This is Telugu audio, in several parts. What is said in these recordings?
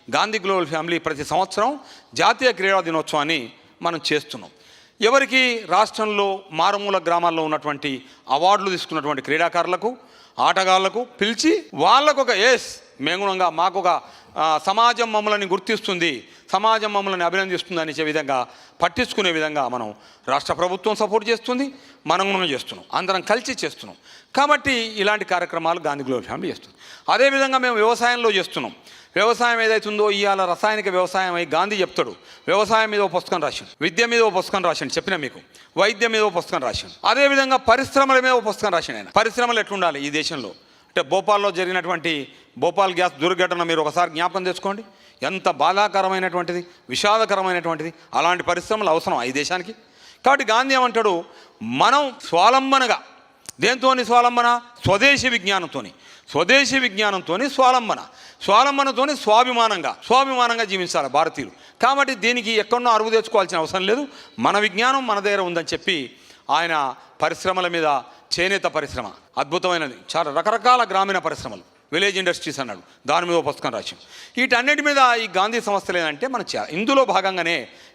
గాంధీ గ్లోబల్ ఫ్యామిలీ ప్రతి సంవత్సరం జాతీయ క్రీడా దినోత్సవాన్ని మనం చేస్తున్నాం. ఎవరికి రాష్ట్రంలో మారుమూల గ్రామాల్లో ఉన్నటువంటి అవార్డులు తీసుకున్నటువంటి క్రీడాకారులకు, ఆటగాళ్లకు పిలిచి వాళ్ళకు ఒక మేగుణంగా మాకు ఒక సమాజం మమ్మల్ని గుర్తిస్తుంది, సమాజం మమ్మల్ని అభినందిస్తుంది అనే విధంగా పట్టించుకునే విధంగా మనం రాష్ట్ర ప్రభుత్వం సపోర్ట్ చేస్తుంది, మనం కూడా చేస్తున్నాం, అందరం కలిసి చేస్తున్నాం. కాబట్టి ఇలాంటి కార్యక్రమాలు గాంధీ గ్లోబల్ ఫ్యామిలీ చేస్తుంది. అదేవిధంగా మేము వ్యవసాయంలో చేస్తున్నాం. వ్యవసాయం ఏదైతుందో ఇవాళ రసాయనిక వ్యవసాయం అయి గాంధీ చెప్తాడు, వ్యవసాయం మీద ఓ పుస్తకం రాసిండు, విద్య మీద ఓ పుస్తకం రాసిండు, చెప్పిన మీకు వైద్యం మీద ఓ పుస్తకం రాసిండు. అదేవిధంగా పరిశ్రమల మీద ఓ పుస్తకం రాసిండు ఆయన. పరిశ్రమలు ఎట్లుండాలి ఈ దేశంలో అంటే భోపాల్లో జరిగినటువంటి భోపాల్ గ్యాస్ దుర్ఘటన మీరు ఒకసారి జ్ఞాపకం తెచ్చుకోండి. ఎంత బాధాకరమైనటువంటిది, విషాదకరమైనటువంటిది. అలాంటి పరిశ్రమలు అవసరం ఈ దేశానికి. కాబట్టి గాంధీ ఏమంటాడు, మనం స్వాలంబనగా దేంతోని స్వాలంబన, స్వదేశీ విజ్ఞానంతో స్వాలంబనతోని స్వాభిమానంగా జీవించాలి భారతీయులు. కాబట్టి దీనికి ఎక్కడో అరువు తెచ్చుకోవాల్సిన అవసరం లేదు, మన విజ్ఞానం మన దగ్గర ఉందని చెప్పి ఆయన పరిశ్రమల మీద చేనేత పరిశ్రమ అద్భుతమైనది, చాలా రకరకాల గ్రామీణ పరిశ్రమలు, విలేజ్ ఇండస్ట్రీస్ అన్నాడు, దాని మీద పుస్తకం రాశాం. వీటన్నిటి మీద ఈ గాంధీ సంస్థలు ఏంటంటే మనం ఇందులో భాగంగానే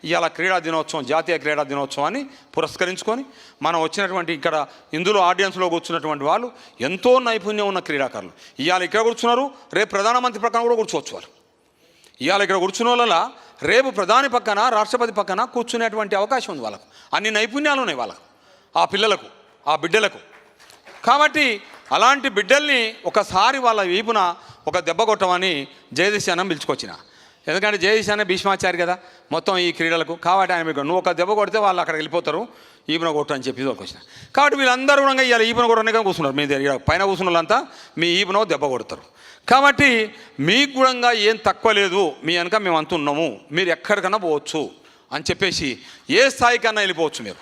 ఇవాళ క్రీడా దినోత్సవం, జాతీయ క్రీడా దినోత్సవాన్ని పురస్కరించుకొని మనం వచ్చినటువంటి ఇక్కడ ఇందులో ఆడియన్స్లో కూర్చున్నటువంటి వాళ్ళు ఎంతో నైపుణ్యం ఉన్న క్రీడాకారులు. ఇవాళ ఇక్కడ కూర్చున్నారు, రేపు ప్రధానమంత్రి పక్కన కూడా కూర్చోవచ్చు వాళ్ళు. ఇవాళ ఇక్కడ కూర్చున్న వాళ్ళ రేపు ప్రధాని పక్కన, రాష్ట్రపతి పక్కన కూర్చునేటువంటి అవకాశం ఉంది వాళ్ళకు. అన్ని నైపుణ్యాలు ఉన్నాయి వాళ్ళకు, ఆ పిల్లలకు, ఆ బిడ్డలకు. కాబట్టి అలాంటి బిడ్డల్ని ఒకసారి వాళ్ళ వీపున ఒక దెబ్బ కొట్టమని జయదేశానం పిలుచుకొచ్చిన. ఎందుకంటే జయదేశానం భీష్మాచారి కదా మొత్తం ఈ క్రీడలకు. కాబట్టి ఆయన మీకు నువ్వు ఒక దెబ్బ కొడితే వాళ్ళు అక్కడికి వెళ్ళిపోతారు, ఈపున కొట్టు అని చెప్పి వచ్చిన. కాబట్టి వీళ్ళందరూ కూడా ఇవాళ ఈపున కొట్టడానికి కూర్చున్నారు. మీ దగ్గర పైన కూర్చున్న వాళ్ళంతా మీ ఈపున దెబ్బ కొడతారు. కాబట్టి మీకు కూడా ఏం తక్కువ లేదు, మీ వెనక మేము అంతున్నాము, మీరు ఎక్కడికన్నా పోవచ్చు అని చెప్పేసి ఏ స్థాయికన్నా వెళ్ళిపోవచ్చు మీరు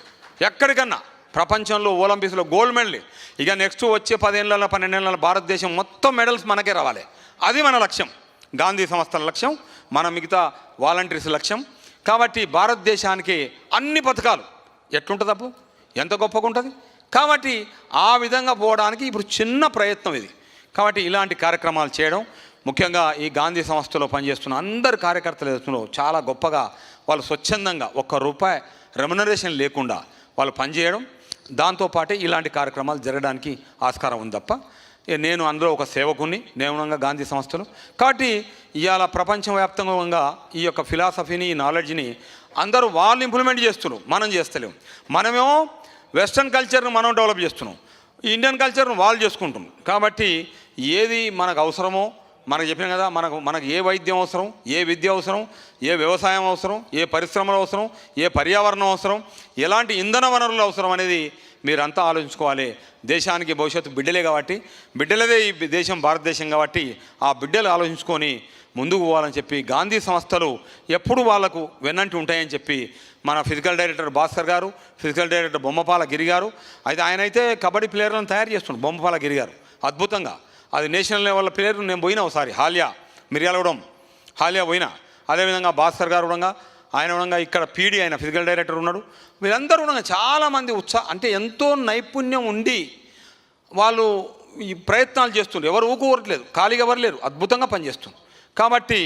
ఎక్కడికన్నా. ప్రపంచంలో ఒలింపిక్స్లో గోల్డ్ మెడల్, ఇక నెక్స్ట్ వచ్చే 10 ఏళ్ళ 12 ఏళ్ళ భారతదేశం మొత్తం మెడల్స్ మనకే రావాలి. అది మన లక్ష్యం, గాంధీ సంస్థల లక్ష్యం, మన మిగతా వాలంటీర్స్ లక్ష్యం. కాబట్టి భారతదేశానికి అన్ని పథకాలు ఎట్లుంటుంది అప్పు, ఎంత గొప్పగా ఉంటుంది. కాబట్టి ఆ విధంగా పోవడానికి ఇప్పుడు చిన్న ప్రయత్నం ఇది. కాబట్టి ఇలాంటి కార్యక్రమాలు చేయడం, ముఖ్యంగా ఈ గాంధీ సంస్థలో పనిచేస్తున్న అందరు కార్యకర్తలు చాలా గొప్పగా వాళ్ళు స్వచ్ఛందంగా ₹1 రెమ్యునరేషన్ లేకుండా వాళ్ళు పనిచేయడం, దాంతోపాటే ఇలాంటి కార్యక్రమాలు జరగడానికి ఆస్కారం ఉంది తప్ప నేను అందులో ఒక సేవకుని నేనుగా గాంధీ సంస్థలు. కాబట్టి ఇవాళ ప్రపంచవ్యాప్తంగా ఈ యొక్క ఫిలాసఫీని, ఈ నాలెడ్జ్ని అందరూ వాళ్ళు ఇంప్లిమెంట్ చేస్తున్నారు, మనం చేస్తలేము. మనమేమో వెస్ట్రన్ కల్చర్ను మనం డెవలప్ చేస్తున్నాం, ఇండియన్ కల్చర్ను వాళ్ళు చేసుకుంటున్నాం. కాబట్టి ఏది మనకు అవసరమో మనకు చెప్పినాం కదా, మనకు ఏ వైద్యం అవసరం, ఏ విద్య అవసరం, ఏ వ్యవసాయం అవసరం, ఏ పరిశ్రమలు అవసరం, ఏ పర్యావరణం అవసరం, ఎలాంటి ఇంధన వనరులు అవసరం అనేది మీరంతా ఆలోచించుకోవాలి. దేశానికి భవిష్యత్తు బిడ్డలే కాబట్టి, బిడ్డలదే ఈ దేశం భారతదేశం కాబట్టి ఆ బిడ్డలు ఆలోచించుకొని ముందుకు పోవాలని చెప్పి గాంధీ సంస్థలు ఎప్పుడు వాళ్లకు వెన్నంటి ఉంటాయని చెప్పి మన ఫిజికల్ డైరెక్టర్ భాస్కర్ గారు, ఫిజికల్ డైరెక్టర్ బొమ్మపాల గిరి గారు, అయితే ఆయన అయితే కబడ్డీ ప్లేయర్లను తయారు చేస్తున్నాడు బొమ్మపాల గిరి గారు అద్భుతంగా. అది నేషనల్ లెవెల్ ప్లేయర్. నేను పోయినా ఒకసారి మిర్యాలగూడెం పోయినా. అదేవిధంగా భాస్కర్ గారు కూడా, ఆయన కూడా ఇక్కడ పీడీ ఆయన ఫిజికల్ డైరెక్టర్ ఉన్నాడు. వీళ్ళందరూ కూడా చాలామంది అంటే ఎంతో నైపుణ్యం ఉండి వాళ్ళు ఈ ప్రయత్నాలు చేస్తుండ్రు. ఎవరు ఊరుకోవట్లేదు, ఖాళీగా ఎవరు లేరు, అద్భుతంగా పనిచేస్తుంది. కాబట్టి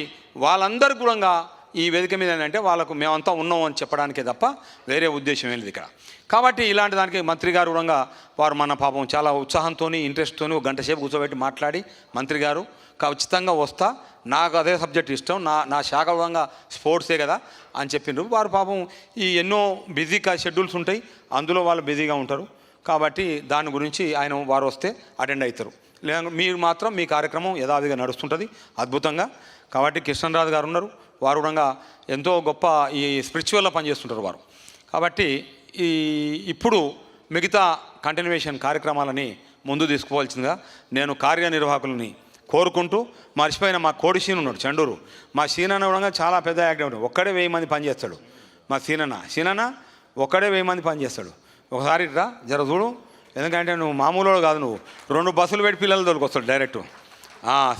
వాళ్ళందరూ కూడా ఈ వేదిక మీద ఏంటంటే వాళ్ళకు మేమంతా ఉన్నాం అని చెప్పడానికే తప్ప వేరే ఉద్దేశం ఏం లేదు ఇక్కడ. కాబట్టి ఇలాంటి దానికి మంత్రి గారు కూడా వారు మన పాపం చాలా ఉత్సాహంతో, ఇంట్రెస్ట్తో 1 గంట సేపు కూర్చోబెట్టి మాట్లాడి, మంత్రి గారు ఖచ్చితంగా వస్తా, నాకు అదే సబ్జెక్ట్ ఇష్టం, నా శాఖ విధంగా స్పోర్ట్సే కదా అని చెప్పిండ్రు. వారు పాపం ఈ ఎన్నో బిజీ షెడ్యూల్స్ ఉంటాయి, అందులో వాళ్ళు బిజీగా ఉంటారు. కాబట్టి దాని గురించి వారు వస్తే అటెండ్ అవుతారు. లేదా మీరు మాత్రం మీ కార్యక్రమం యథావిధిగా నడుస్తుంటుంది అద్భుతంగా. కాబట్టి కృష్ణరాజు గారు ఉన్నారు, వారు కూడా ఎంతో గొప్ప ఈ స్పిరిచువల్లో పనిచేస్తుంటారు వారు. కాబట్టి ఇప్పుడు మిగతా కంటిన్యూషన్ కార్యక్రమాలని ముందు తీసుకుపోవాల్సిందిగా నేను కార్యనిర్వాహకులని కోరుకుంటూ, మర్చిపోయిన మా కోడి సీన్ ఉన్నాడు చండూరు, మా సీనన్న కూడా చాలా పెద్ద యాక్టివ్ ఉంటాడు, ఒక్కడే 1000 మంది పనిచేస్తాడు. మా సీనన్న ఒక్కడే 1000 మంది పనిచేస్తాడు. ఒకసారి రా జర చూడు, ఎందుకంటే నువ్వు మామూలు కాదు, నువ్వు 2 బస్సులు పెట్టి పిల్లలు తోలుకొస్తాడు డైరెక్ట్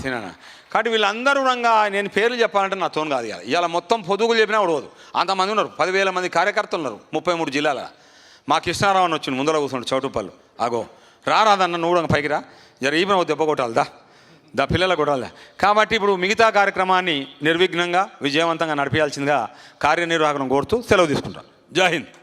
సీనన్న. కాబట్టి వీళ్ళందరూ కూడా నేను పేర్లు చెప్పాలంటే నా తోను కాదు. ఇవాళ మొత్తం పొదుగులు చెప్పినా ఉడవదు, అంతమంది ఉన్నారు, 10,000 మంది కార్యకర్తలు ఉన్నారు 33 జిల్లాల. మా కృష్ణారావు అని వచ్చింది ముందర కూర్చున్నాడు చౌటుపల్లి. రాదన్న నువ్వు కూడా పైకి రా, జర ఈమె దెబ్బ కొట్టాలిదా పిల్లల గొడవలే. కాబట్టి ఇప్పుడు మిగతా కార్యక్రమాన్ని నిర్విఘ్నంగా విజయవంతంగా నడిపించాల్సిందిగా కార్యనిర్వాహకం కోరుతూ సెలవు తీసుకుంటాం. జై హింద్.